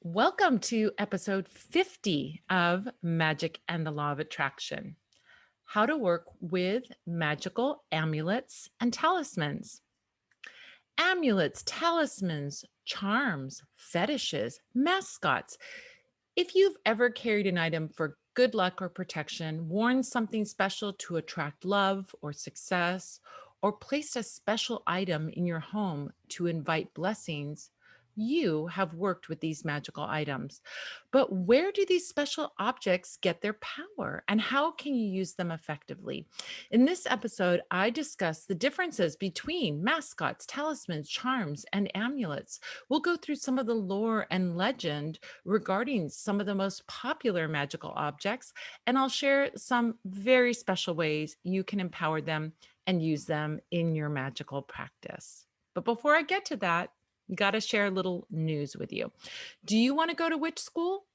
Welcome to episode 50 of Magic and the Law of Attraction: How to Work with Magical Amulets and Talismans. Amulets, talismans, charms, fetishes, mascots. If you've ever carried an item for good luck or protection, worn something special to attract love or success, or placed a special item in your home to invite blessings, you have worked with these magical items. But where do these special objects get their power and how can you use them effectively? In this episode, I discuss the differences between mascots, talismans, charms, and amulets. We'll go through some of the lore and legend regarding some of the most popular magical objects, and I'll share some very special ways you can empower them and use them in your magical practice. But before I get to that, got to share a little news with you. Do you want to go to witch school?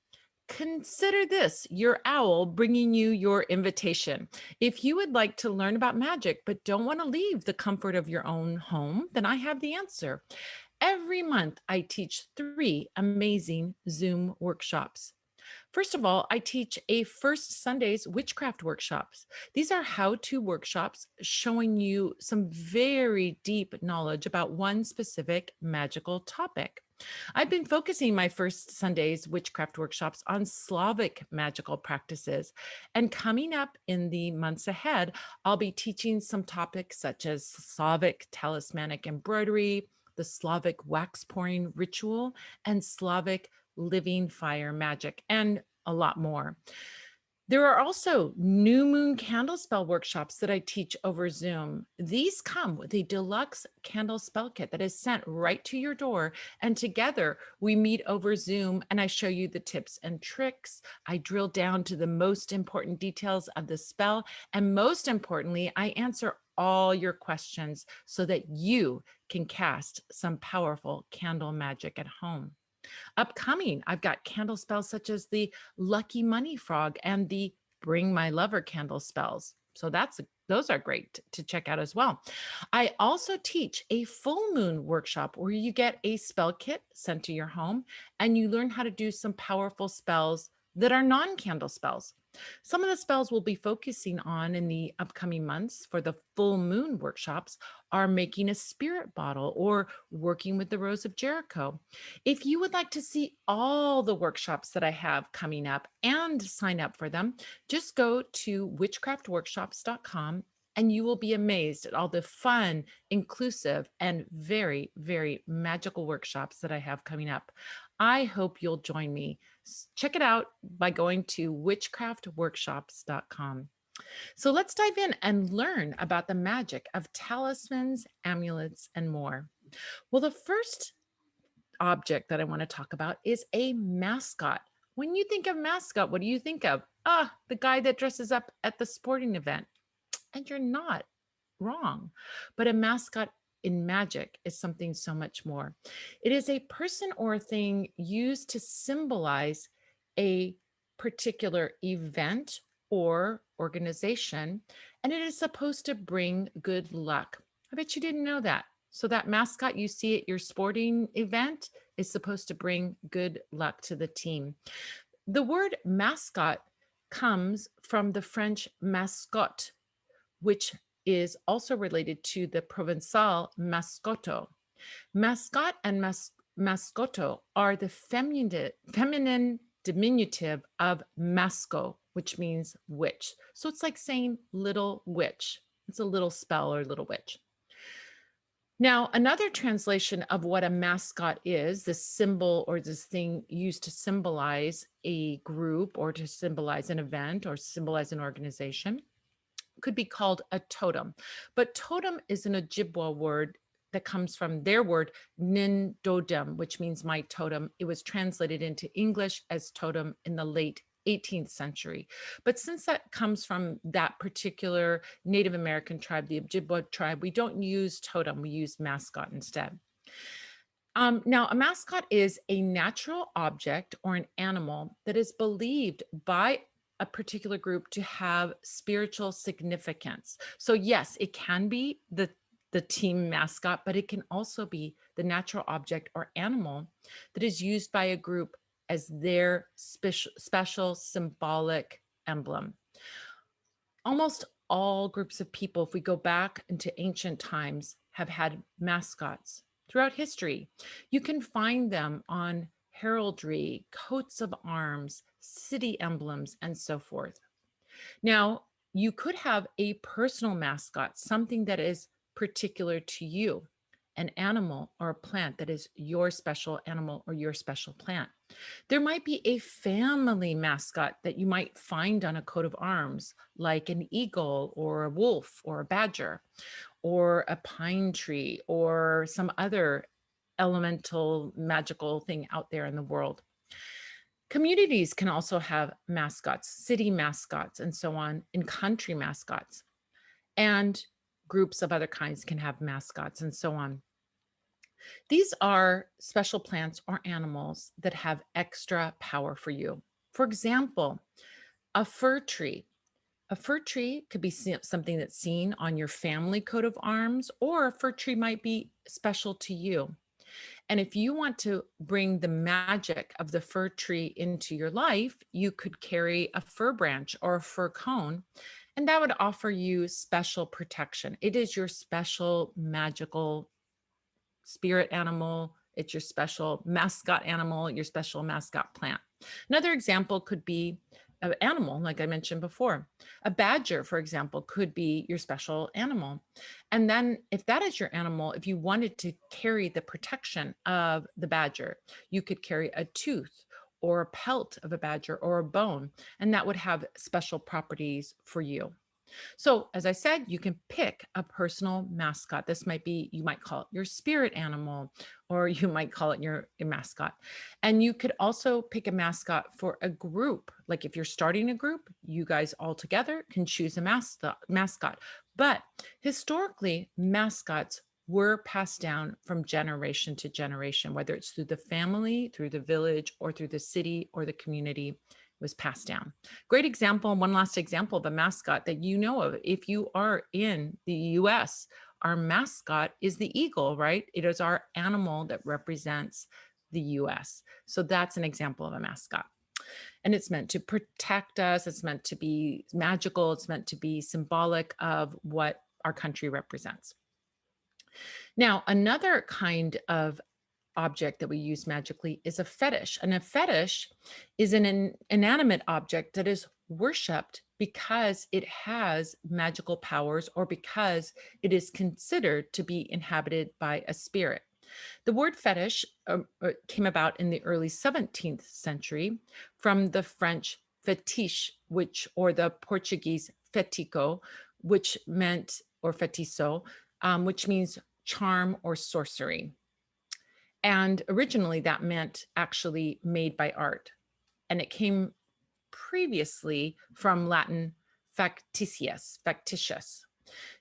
Consider this your owl bringing you your invitation. If you would like to learn about magic but don't want to leave the comfort of your own home, then I have the answer. Every month, I teach 3 amazing Zoom workshops. First of all, I teach a First Sundays witchcraft workshops. These are how-to workshops showing you some very deep knowledge about one specific magical topic. I've been focusing my First Sundays witchcraft workshops on Slavic magical practices. And coming up in the months ahead, I'll be teaching some topics such as Slavic talismanic embroidery, the Slavic wax pouring ritual, and Slavic living fire magic, and a lot more. There are also new moon candle spell workshops that I teach over Zoom. These come with a deluxe candle spell kit that is sent right to your door. And together we meet over Zoom and I show you the tips and tricks. I drill down to the most important details of the spell. And most importantly, I answer all your questions so that you can cast some powerful candle magic at home. Upcoming, I've got candle spells such as the Lucky Money Frog and the Bring My Lover candle spells. So those are great to check out as well. I also teach a full moon workshop where you get a spell kit sent to your home and you learn how to do some powerful spells that are non-candle spells. Some of the spells we'll be focusing on in the upcoming months for the full moon workshops are making a spirit bottle or working with the Rose of Jericho. If you would like to see all the workshops that I have coming up and sign up for them, just go to witchcraftworkshops.com and you will be amazed at all the fun, inclusive, and very, very magical workshops that I have coming up. I hope you'll join me. Check it out by going to witchcraftworkshops.com. So let's dive in and learn about the magic of talismans, amulets, and more. Well, the first object that I want to talk about is a mascot. When you think of mascot, what do you think of? The guy that dresses up at the sporting event. And you're not wrong. But a mascot in magic is something so much more. It is a person or a thing used to symbolize a particular event or organization, and it is supposed to bring good luck. I bet you didn't know that. So that mascot you see at your sporting event is supposed to bring good luck to the team. The word mascot comes from the French mascotte, which is also related to the Provençal mascotto. Mascot and mascotto are the feminine diminutive of masco, which means witch. So it's like saying little witch. It's a little spell or little witch. Now, another translation of what a mascot is, this symbol or this thing used to symbolize a group or to symbolize an event or symbolize an organization, could be called a totem. But totem is an Ojibwa word that comes from their word nindodem, which means my totem. It was translated into English as totem in the late 18th century. But since that comes from that particular Native American tribe, the Ojibwa tribe, we don't use totem, we use mascot instead. Now, a mascot is a natural object or an animal that is believed by a particular group to have spiritual significance. So yes, it can be the team mascot, but it can also be the natural object or animal that is used by a group as their special symbolic emblem. Almost all groups of people, if we go back into ancient times, have had mascots throughout history. You can find them on heraldry, coats of arms, city emblems, and so forth. Now, you could have a personal mascot, something that is particular to you, an animal or a plant that is your special animal or your special plant. There might be a family mascot that you might find on a coat of arms, like an eagle or a wolf or a badger or a pine tree or some other elemental magical thing out there in the world. Communities can also have mascots, city mascots, and so on, and country mascots. And groups of other kinds can have mascots and so on. These are special plants or animals that have extra power for you. For example, a fir tree. A fir tree could be something that's seen on your family coat of arms, or a fir tree might be special to you. And if you want to bring the magic of the fir tree into your life, you could carry a fir branch or a fir cone, and that would offer you special protection. It is your special magical spirit animal. It's your special mascot animal, your special mascot plant. Another example could be an animal, like I mentioned before. A badger, for example, could be your special animal. And then, if that is your animal, if you wanted to carry the protection of the badger, you could carry a tooth or a pelt of a badger or a bone, and that would have special properties for you. So, as I said, you can pick a personal mascot. This might be, you might call it your spirit animal, or you might call it your mascot. And you could also pick a mascot for a group. Like if you're starting a group, you guys all together can choose a mascot. But historically, mascots were passed down from generation to generation, whether it's through the family, through the village, or through the city or the community was passed down. Great example, and one last example of a mascot that you know of. If you are in the US, our mascot is the eagle, right? It is our animal that represents the US. So that's an example of a mascot. And it's meant to protect us, it's meant to be magical, it's meant to be symbolic of what our country represents. Now, another kind of object that we use magically is a fetish. And a fetish is an inanimate object that is worshipped because it has magical powers or because it is considered to be inhabited by a spirit. The word fetish came about in the early 17th century from the French fetiche, or the Portuguese fetico, which meant, or fetiço, which means charm or sorcery. And originally that meant actually made by art. And it came previously from Latin factitious.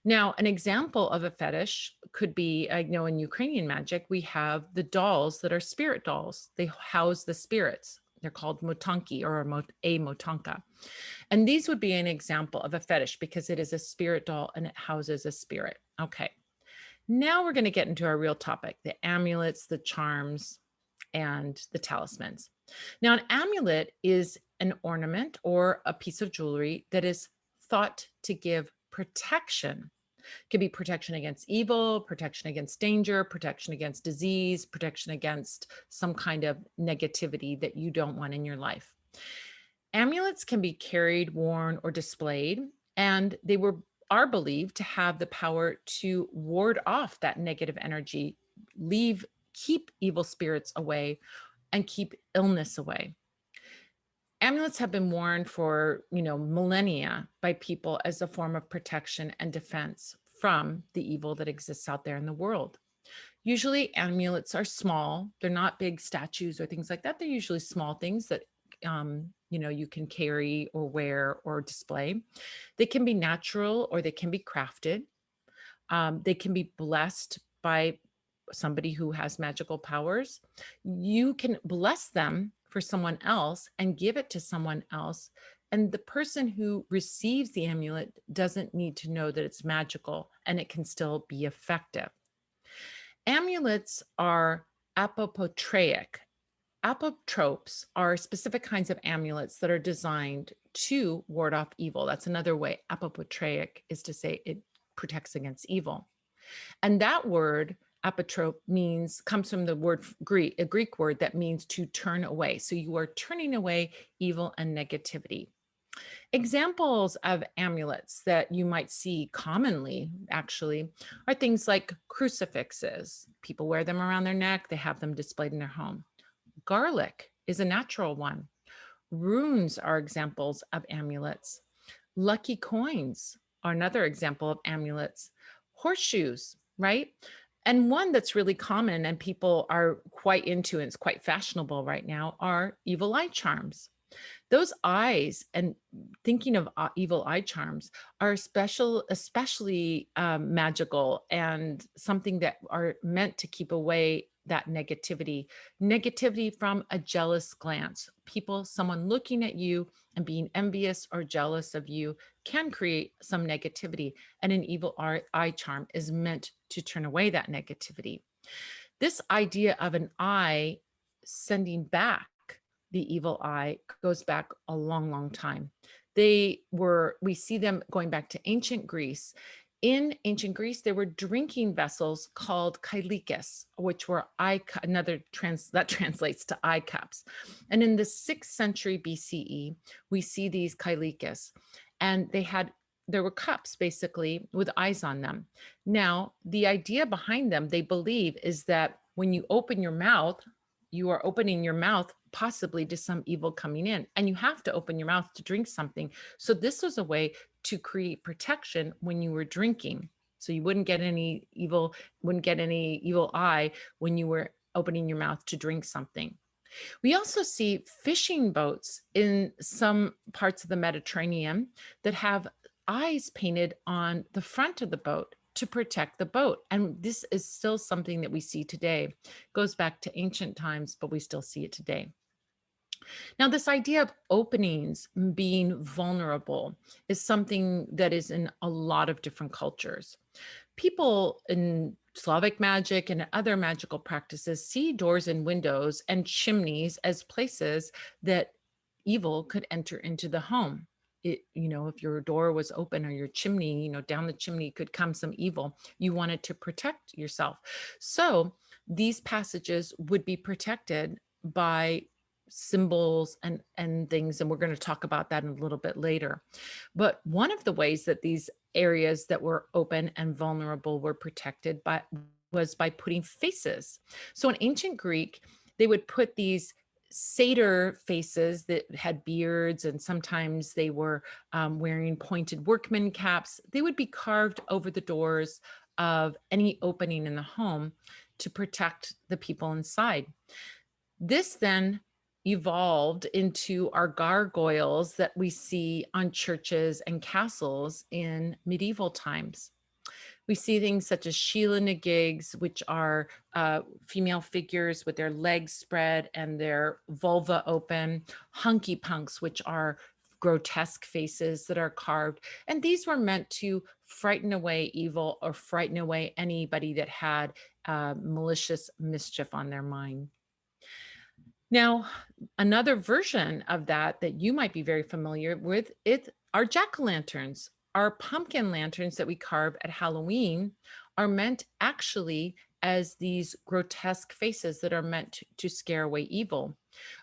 Now, an example of a fetish could be, I know in Ukrainian magic, we have the dolls that are spirit dolls. They house the spirits. They're called motanki or a motanka. And these would be an example of a fetish because it is a spirit doll and it houses a spirit. Okay. Now we're going to get into our real topic, the amulets, the charms, and the talismans. Now, an amulet is an ornament or a piece of jewelry that is thought to give protection. It could be protection against evil, protection against danger, protection against disease, protection against some kind of negativity that you don't want in your life. Amulets can be carried, worn, or displayed, and they are believed to have the power to ward off that negative energy, keep evil spirits away, and keep illness away. Amulets have been worn for, millennia by people as a form of protection and defense from the evil that exists out there in the world. Usually amulets are small. They're not big statues or things like that. They're usually small things that you can carry or wear or display. They can be natural or they can be crafted. They can be blessed by somebody who has magical powers. You can bless them for someone else and give it to someone else. And the person who receives the amulet doesn't need to know that it's magical and it can still be effective. Amulets are apopotreic. Apotropes are specific kinds of amulets that are designed to ward off evil. That's another way. Apopotraic is to say it protects against evil. And that word, apotrope, means comes from the word Greek, a Greek word that means to turn away. So you are turning away evil and negativity. Examples of amulets that you might see commonly, actually, are things like crucifixes. People wear them around their neck, they have them displayed in their home. Garlic is a natural one. Runes are examples of amulets. Lucky coins are another example of amulets. Horseshoes, right? And one that's really common and people are quite into, and it's quite fashionable right now, are evil eye charms. Those eyes, and thinking of evil eye charms, are especially magical and something that are meant to keep away that negativity from a jealous glance. Someone looking at you and being envious or jealous of you can create some negativity, and an evil eye charm is meant to turn away that negativity. This idea of an eye sending back the evil eye goes back a long, long time. We see them going back to ancient Greece. In ancient Greece, there were drinking vessels called kailikes, which were that translates to eye cups. And in the 6th century BCE, we see these kailikes, and there were cups basically with eyes on them. Now, the idea behind them, they believe, is that when you open your mouth, you are opening your mouth possibly to some evil coming in, and you have to open your mouth to drink something. So this was a way to create protection when you were drinking. So you wouldn't get any evil eye when you were opening your mouth to drink something. We also see fishing boats in some parts of the Mediterranean that have eyes painted on the front of the boat to protect the boat. And this is still something that we see today. It goes back to ancient times, but we still see it today. Now, this idea of openings being vulnerable is something that is in a lot of different cultures. People in Slavic magic and other magical practices see doors and windows and chimneys as places that evil could enter into the home. If your door was open or your chimney, down the chimney could come some evil. You wanted to protect yourself. So these passages would be protected by symbols and things, and we're going to talk about that in a little bit later. But one of the ways that these areas that were open and vulnerable were protected was by putting faces. So in ancient Greek, they would put these satyr faces that had beards, and sometimes they were wearing pointed workman caps. They would be carved over the doors of any opening in the home to protect the people inside. This then evolved into our gargoyles that we see on churches and castles in medieval times. We see things such as Sheila Nagigs, which are female figures with their legs spread and their vulva open, hunky punks, which are grotesque faces that are carved. And these were meant to frighten away evil or frighten away anybody that had malicious mischief on their mind. Now, another version of that you might be very familiar with are jack-o'-lanterns. Our pumpkin lanterns that we carve at Halloween are meant actually as these grotesque faces that are meant to scare away evil.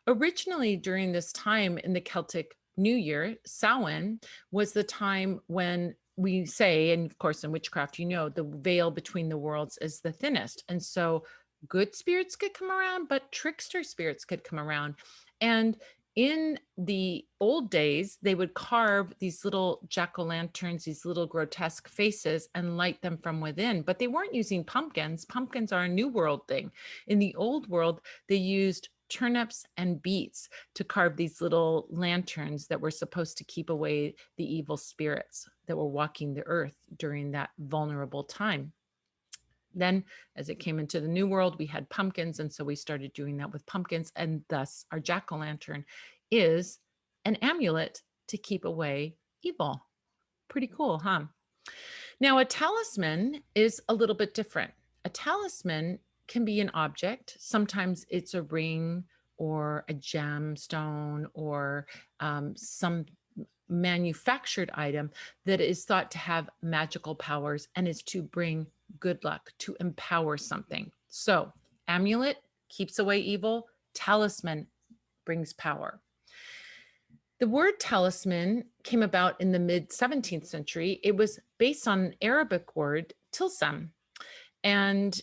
Originally, during this time in the Celtic New Year, Samhain was the time when we say, and of course in witchcraft, the veil between the worlds is the thinnest. And so good spirits could come around, but trickster spirits could come around. And in the old days, they would carve these little jack-o'-lanterns, these little grotesque faces, and light them from within. But they weren't using pumpkins. Pumpkins are a New World thing. In the Old World, they used turnips and beets to carve these little lanterns that were supposed to keep away the evil spirits that were walking the earth during that vulnerable time. Then, as it came into the New World, we had pumpkins, and so we started doing that with pumpkins, and thus our jack-o'-lantern is an amulet to keep away evil. Pretty cool, huh? Now, a talisman is a little bit different. A talisman can be an object. Sometimes it's a ring or a gemstone or some manufactured item that is thought to have magical powers and is to bring good luck, to empower something. So, amulet keeps away evil, talisman brings power. The word talisman came about in the mid 17th century. It was based on an Arabic word, tilsam. And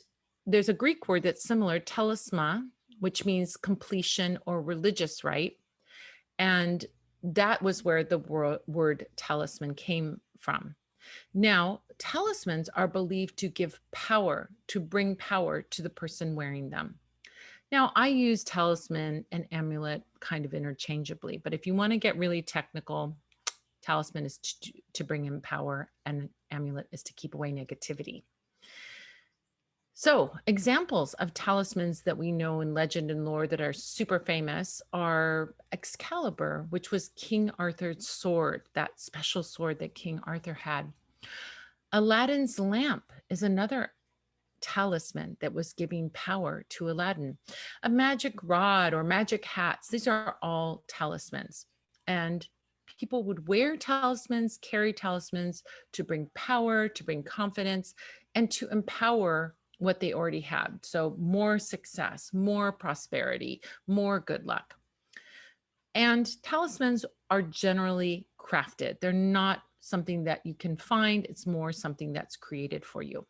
there's a Greek word that's similar, talisma, which means completion or religious rite. And that was where the word talisman came from. Now, talismans are believed to give power, to bring power to the person wearing them. Now, I use talisman and amulet kind of interchangeably, but if you want to get really technical, talisman is to bring in power and amulet is to keep away negativity. So, examples of talismans that we know in legend and lore that are super famous are Excalibur, which was King Arthur's sword, that special sword that King Arthur had. Aladdin's lamp is another talisman that was giving power to Aladdin. A magic rod or magic hats, these are all talismans. And people would wear talismans, carry talismans to bring power, to bring confidence, and to empower what they already had. So more success, more prosperity, more good luck. And talismans are generally crafted. They're not something that you can find. It's more something that's created for you.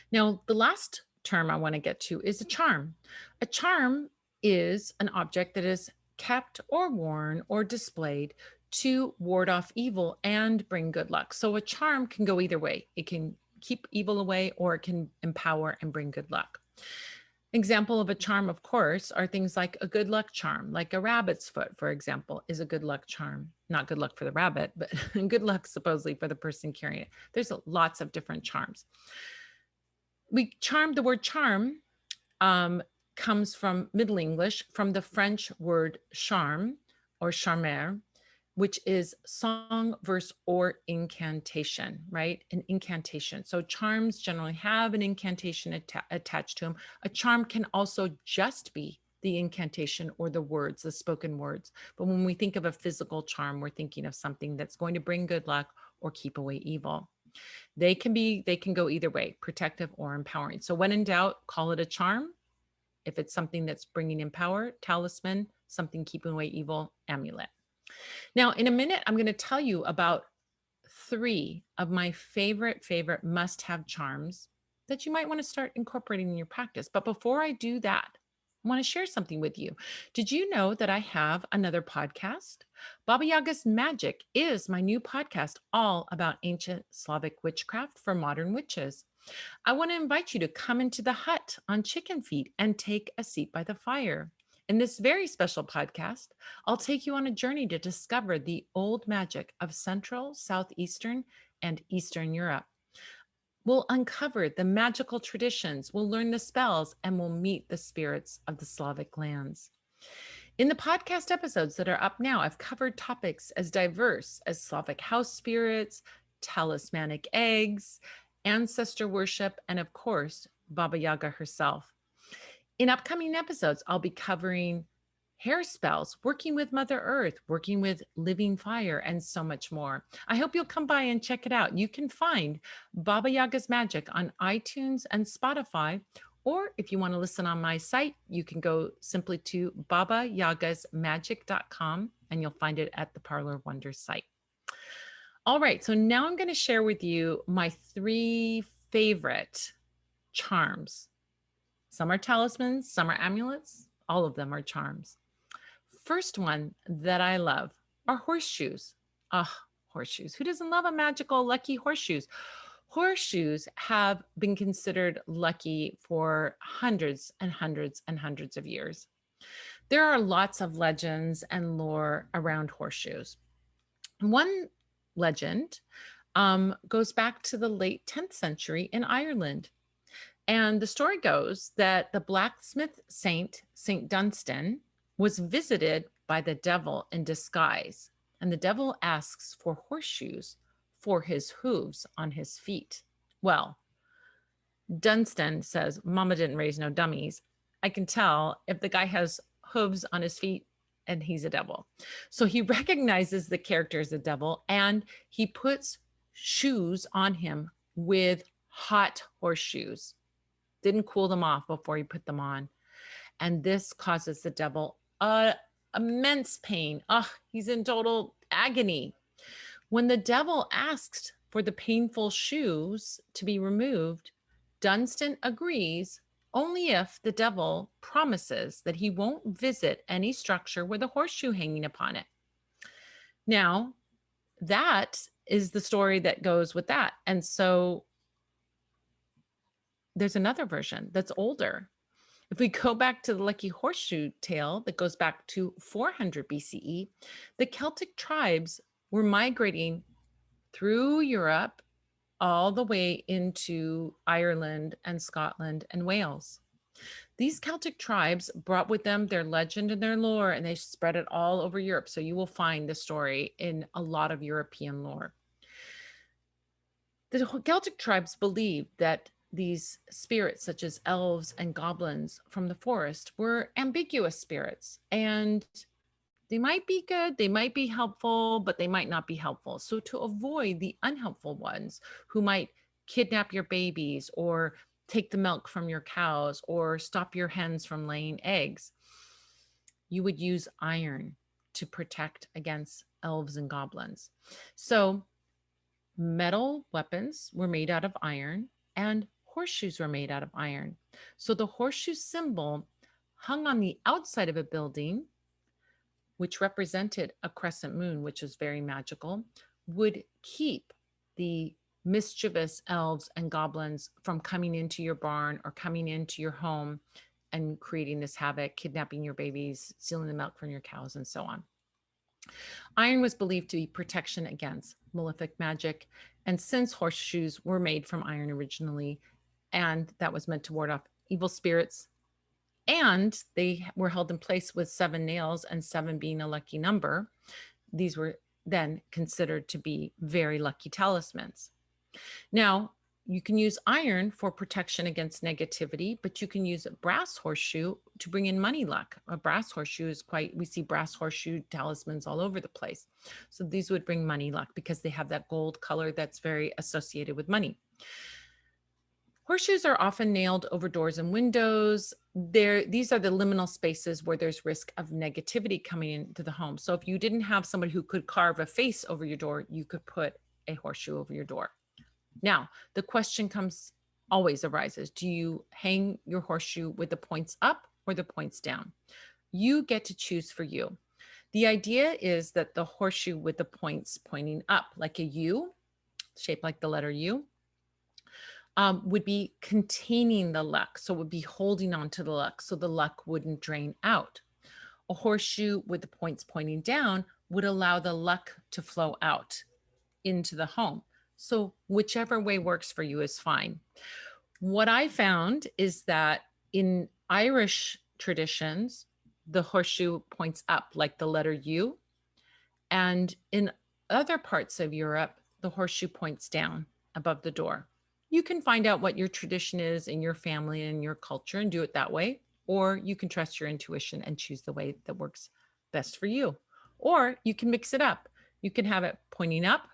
Now, the last term I want to get to is a charm. A charm is an object that is kept or worn or displayed to ward off evil and bring good luck. So a charm can go either way. It can keep evil away or it can empower and bring good luck. Example of a charm, of course, are things like a good luck charm, like a rabbit's foot, for example, is a good luck charm. Not good luck for the rabbit, but good luck supposedly for the person carrying it. There's lots of different charms. The word charm comes from Middle English, from the French word charme or charmer, which is song, verse, or incantation, right? An incantation. So charms generally have an incantation attached to them. A charm can also just be the incantation or the words, the spoken words. But when we think of a physical charm, we're thinking of something that's going to bring good luck or keep away evil. They can go either way, protective or empowering. So when in doubt, call it a charm. If it's something that's bringing in power, talisman, something keeping away evil, amulet. Now, in a minute, I'm going to tell you about 3 of my favorite must-have charms that you might want to start incorporating in your practice. But before I do that, I want to share something with you. Did you know that I have another podcast? Baba Yaga's Magic is my new podcast all about ancient Slavic witchcraft for modern witches. I want to invite you to come into the hut on Chicken Feet and take a seat by the fire. In this very special podcast, I'll take you on a journey to discover the old magic of Central, Southeastern, and Eastern Europe. We'll uncover the magical traditions, we'll learn the spells, and we'll meet the spirits of the Slavic lands. In the podcast episodes that are up now, I've covered topics as diverse as Slavic house spirits, talismanic eggs, ancestor worship, and of course, Baba Yaga herself. In upcoming episodes, I'll be covering hair spells, working with Mother Earth, working with living fire, and so much more. I hope you'll come by and check it out. You can find Baba Yaga's Magic on iTunes and Spotify, or if you want to listen on my site, you can go simply to babayagasmagic.com and you'll find it at the Parlor Wonders site. All right, so now I'm going to share with you my 3 favorite charms. Some are talismans, some are amulets, all of them are charms. First one that I love are horseshoes. Horseshoes. Who doesn't love a magical, lucky horseshoes? Horseshoes have been considered lucky for hundreds and hundreds and hundreds of years. There are lots of legends and lore around horseshoes. One legend goes back to the late 10th century in Ireland. And the story goes that the blacksmith saint, Saint Dunstan, was visited by the devil in disguise. And the devil asks for horseshoes for his hooves on his feet. Well, Dunstan says, Mama didn't raise no dummies. I can tell if the guy has hooves on his feet and he's a devil. So he recognizes the character as a devil and he puts shoes on him with hot horseshoes. Didn't cool them off before he put them on. And this causes the devil immense pain. He's in total agony. When the devil asked for the painful shoes to be removed, Dunstan agrees only if the devil promises that he won't visit any structure with a horseshoe hanging upon it. Now, that is the story that goes with that. And so there's another version that's older. If we go back to the Lucky Horseshoe tale that goes back to 400 BCE, the Celtic tribes were migrating through Europe all the way into Ireland and Scotland and Wales. These Celtic tribes brought with them their legend and their lore, and they spread it all over Europe. So you will find the story in a lot of European lore. The Celtic tribes believed that these spirits, such as elves and goblins from the forest, were ambiguous spirits, and they might be good, they might be helpful, but they might not be helpful. So to avoid the unhelpful ones who might kidnap your babies or take the milk from your cows or stop your hens from laying eggs, you would use iron to protect against elves and goblins. So metal weapons were made out of iron and horseshoes were made out of iron. So the horseshoe symbol hung on the outside of a building, which represented a crescent moon, which was very magical, would keep the mischievous elves and goblins from coming into your barn or coming into your home and creating this havoc, kidnapping your babies, stealing the milk from your cows, and so on. Iron was believed to be protection against malefic magic. And since horseshoes were made from iron originally, and that was meant to ward off evil spirits, and they were held in place with 7 nails, and 7 being a lucky number, these were then considered to be very lucky talismans. Now, you can use iron for protection against negativity, but you can use a brass horseshoe to bring in money luck. A brass horseshoe is we see brass horseshoe talismans all over the place. So these would bring money luck because they have that gold color that's very associated with money. Horseshoes are often nailed over doors and windows. These are the liminal spaces where there's risk of negativity coming into the home. So if you didn't have somebody who could carve a face over your door, you could put a horseshoe over your door. Now, the question always arises, do you hang your horseshoe with the points up or the points down? You get to choose for you. The idea is that the horseshoe with the points pointing up, like a U, shaped like the letter U, would be containing the luck. So it would be holding on to the luck so the luck wouldn't drain out. A horseshoe with the points pointing down would allow the luck to flow out into the home. So whichever way works for you is fine. What I found is that in Irish traditions, the horseshoe points up like the letter U. And in other parts of Europe, the horseshoe points down above the door. You can find out what your tradition is in your family and your culture and do it that way. Or you can trust your intuition and choose the way that works best for you. Or you can mix it up. You can have it pointing up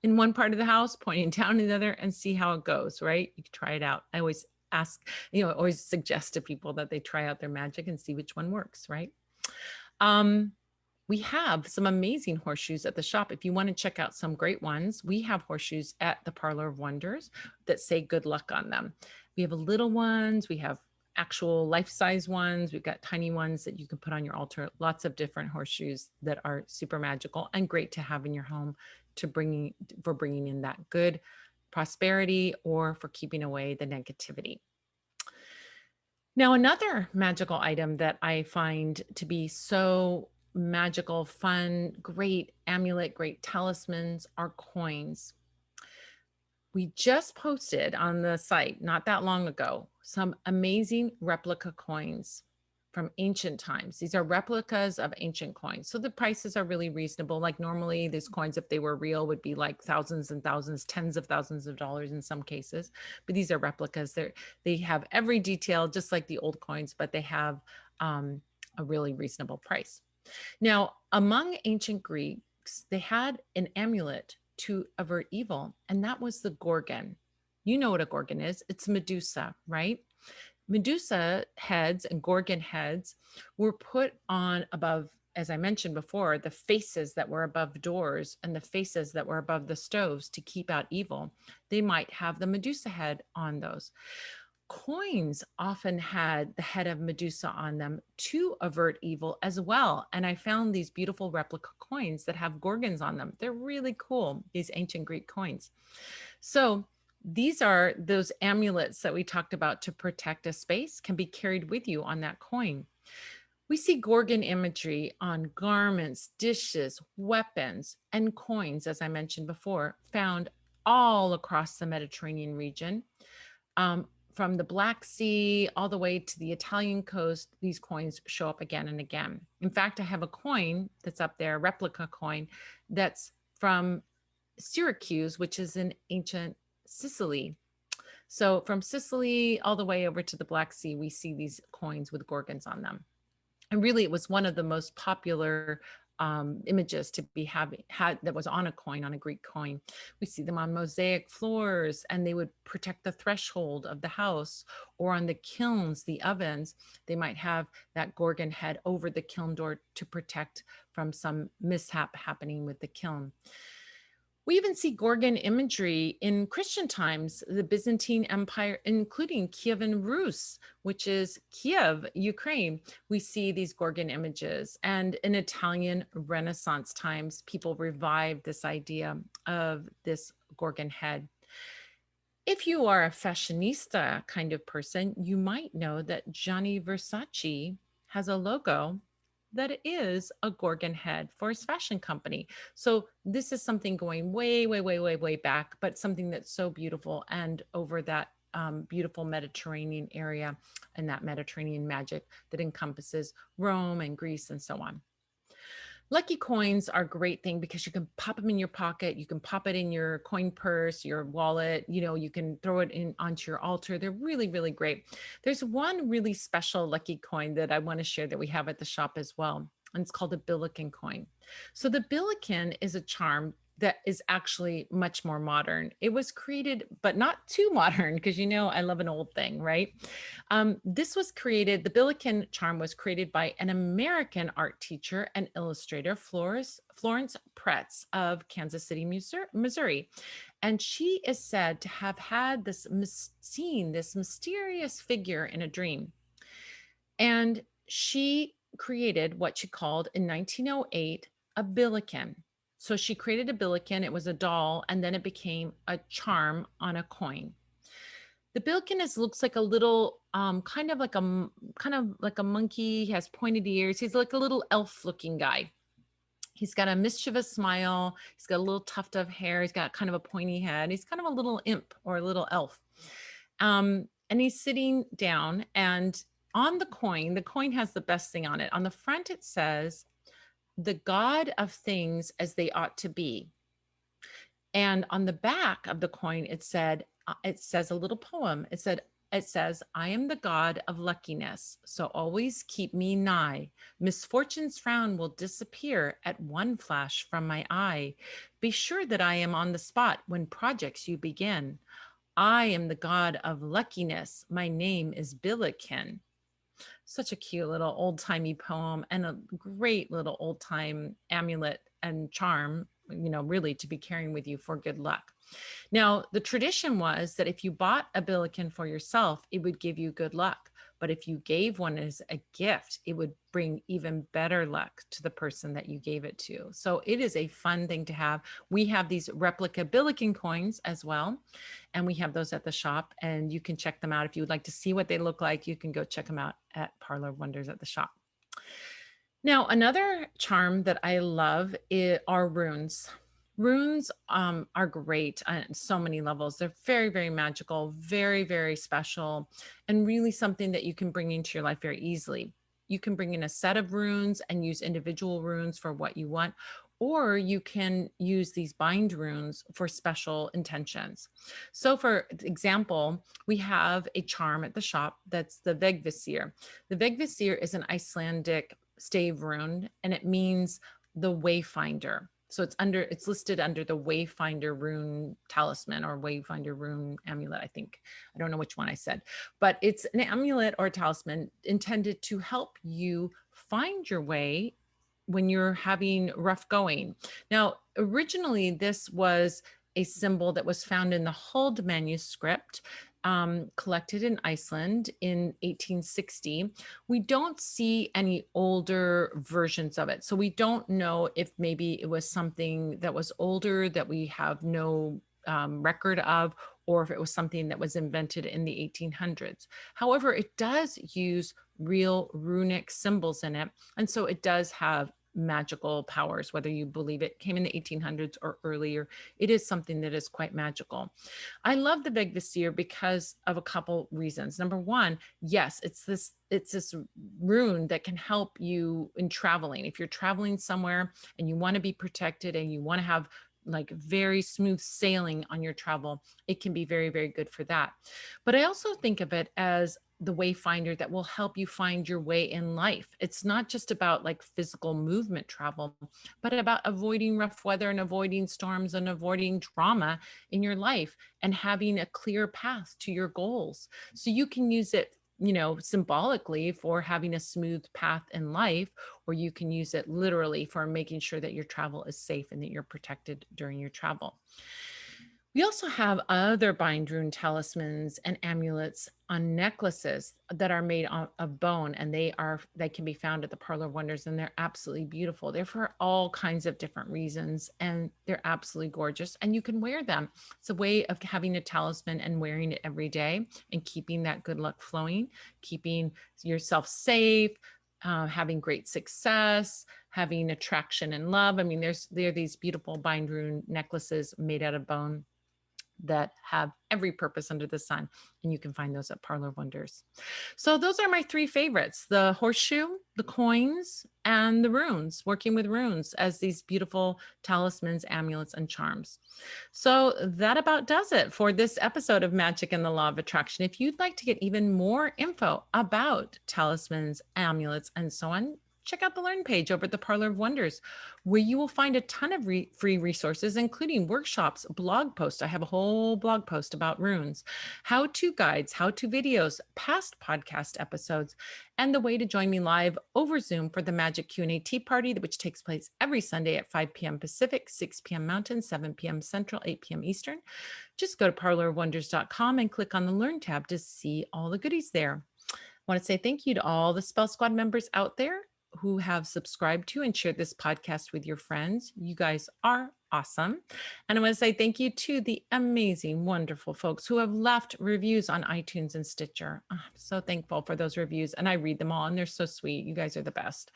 in one part of the house, pointing down in the other, and see how it goes, right? You can try it out. I always always suggest to people that they try out their magic and see which one works, right? We have some amazing horseshoes at the shop. If you want to check out some great ones, we have horseshoes at the Parlor of Wonders that say good luck on them. We have little ones, we have actual life-size ones, we've got tiny ones that you can put on your altar, lots of different horseshoes that are super magical and great to have in your home for bringing in that good prosperity or for keeping away the negativity. Now, another magical item that I find to be so magical, fun, great amulet, great talismans are coins. We just posted on the site not that long ago some amazing replica coins. from ancient times. These are replicas of ancient coins. So the prices are really reasonable. Like normally these coins, if they were real, would be like thousands and thousands, tens of thousands of dollars in some cases. But these are replicas. They have every detail, just like the old coins, but they have a really reasonable price. Now, among ancient Greeks, they had an amulet to avert evil, and that was the Gorgon. You know what a Gorgon is. It's Medusa, right? Medusa heads and Gorgon heads were put on above, as I mentioned before, the faces that were above doors and the faces that were above the stoves to keep out evil. They might have the Medusa head on those. Coins often had the head of Medusa on them to avert evil as well. And I found these beautiful replica coins that have Gorgons on them. They're really cool, these ancient Greek coins. So these are those amulets that we talked about to protect a space, can be carried with you on that coin. We see Gorgon imagery on garments, dishes, weapons, and coins, as I mentioned before, found all across the Mediterranean region. From the Black Sea all the way to the Italian coast, these coins show up again and again. In fact, I have a coin that's up there, a replica coin, that's from Syracuse, which is in ancient Sicily. So from Sicily all the way over to the Black Sea, we see these coins with Gorgons on them. And really, it was one of the most popular images to be had that was on a coin, on a Greek coin. We see them on mosaic floors, and they would protect the threshold of the house, or on the kilns, the ovens. They might have that Gorgon head over the kiln door to protect from some mishap happening with the kiln. We even see Gorgon imagery in Christian times, the Byzantine Empire, including Kievan Rus, which is Kiev, Ukraine. We see these Gorgon images. And in Italian Renaissance times, people revived this idea of this Gorgon head. If you are a fashionista kind of person, you might know that Gianni Versace has a logo that is a Gorgon head for his fashion company. So this is something going way, way, way, way, way back, but something that's so beautiful and over that beautiful Mediterranean area and that Mediterranean magic that encompasses Rome and Greece and so on. Lucky coins are a great thing because you can pop them in your pocket, you can pop it in your coin purse, your wallet, you can throw it in onto your altar. They're really, really great. There's one really special lucky coin that I want to share that we have at the shop as well, and it's called a Billiken coin. So the Billiken is a charm that is actually much more modern. It was created, but not too modern, because I love an old thing, right? This was created, the Billiken charm was created by an American art teacher and illustrator, Florence Pretz of Kansas City, Missouri. And she is said to have had seen this mysterious figure in a dream. And she created what she called in 1908 a Billiken. So she created a Billiken, it was a doll, and then it became a charm on a coin. The Billiken looks like a little, kind of like a monkey. He has pointed ears. He's like a little elf-looking guy. He's got a mischievous smile. He's got a little tuft of hair. He's got kind of a pointy head. He's kind of a little imp or a little elf. And he's sitting down, and on the coin has the best thing on it. On the front, it says, "The God of things as they ought to be." And on the back of the coin, it says a little poem. It says, "I am the God of luckiness, so always keep me nigh. Misfortune's frown will disappear at one flash from my eye. Be sure that I am on the spot when projects you begin. I am the God of luckiness. My name is Billiken." Such a cute little old-timey poem and a great little old-time amulet and charm, really to be carrying with you for good luck. Now, the tradition was that if you bought a Billiken for yourself, it would give you good luck. But if you gave one as a gift, it would bring even better luck to the person that you gave it to. So it is a fun thing to have. We have these replica Billiken coins as well, and we have those at the shop, and you can check them out. If you would like to see what they look like, you can go check them out at Parlor Wonders at the shop. Now, another charm that I love are runes. Runes are great on so many levels. They're very, very magical, very, very special, and really something that you can bring into your life very easily. You can bring in a set of runes and use individual runes for what you want, or you can use these bind runes for special intentions. So, for example, we have a charm at the shop that's the Vegvisir. The Vegvisir is an Icelandic stave rune, and it means the wayfinder. So it's listed under the Wayfinder rune talisman or Wayfinder rune amulet, I think. I don't know which one I said, but it's an amulet or talisman intended to help you find your way when you're having rough going. Now, originally, this was a symbol that was found in the Huld manuscript, collected in Iceland in 1860. We don't see any older versions of it. So we don't know if maybe it was something that was older that we have no record of, or if it was something that was invented in the 1800s. However, it does use real runic symbols in it. And so it does have magical powers, whether you believe it came in the 1800s or earlier. It is something that is quite magical. I love the Vegvisir because of a couple reasons. Number one, yes, it's this rune that can help you in traveling. If you're traveling somewhere and you want to be protected and you want to have like very smooth sailing on your travel, it can be very, very good for that. But I also think of it as the wayfinder that will help you find your way in life. It's not just about like physical movement travel, but about avoiding rough weather and avoiding storms and avoiding trauma in your life and having a clear path to your goals. So you can use it, symbolically for having a smooth path in life, or you can use it literally for making sure that your travel is safe and that you're protected during your travel. We also have other bind rune talismans and amulets on necklaces that are made of bone, and they can be found at the Parlor of Wonders, and they're absolutely beautiful. They're for all kinds of different reasons, and they're absolutely gorgeous. And you can wear them. It's a way of having a talisman and wearing it every day and keeping that good luck flowing, keeping yourself safe. Having great success, having attraction and love. I mean, there are these beautiful bind rune necklaces made out of bone that have every purpose under the sun. And you can find those at Parlor Wonders. So those are my three favorites: the horseshoe, the coins, and the runes, working with runes as these beautiful talismans, amulets, and charms. So that about does it for this episode of Magic and the Law of Attraction. If you'd like to get even more info about talismans, amulets, and so on, check out the Learn page over at the Parlor of Wonders, where you will find a ton of free resources, including workshops, blog posts. I have a whole blog post about runes, how-to guides, how-to videos, past podcast episodes, and the way to join me live over Zoom for the Magic Q&A Tea Party, which takes place every Sunday at 5 p.m. Pacific, 6 p.m. Mountain, 7 p.m. Central, 8 p.m. Eastern. Just go to parlorofwonders.com and click on the Learn tab to see all the goodies there. I want to say thank you to all the Spell Squad members out there who have subscribed to and shared this podcast with your friends. You guys are awesome. And I want to say thank you to the amazing, wonderful folks who have left reviews on iTunes and Stitcher. I'm so thankful for those reviews, and I read them all, and they're so sweet. You guys are the best.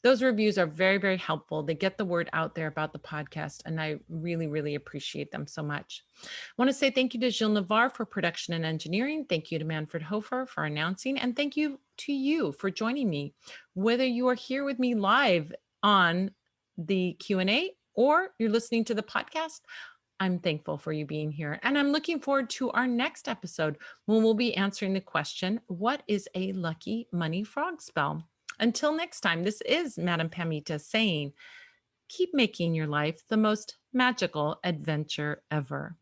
Those reviews are very, very helpful. They get the word out there about the podcast, and I really, really appreciate them so much. I want to say thank you to Gilles Navarre for production and engineering. Thank you to Manfred Hofer for announcing, and thank you to you for joining me, whether you are here with me live on the Q&A or you're listening to the podcast. I'm thankful for you being here, and I'm looking forward to our next episode when we'll be answering the question, what is a lucky money frog spell? Until next time, this is Madame Pamita saying, keep making your life the most magical adventure ever.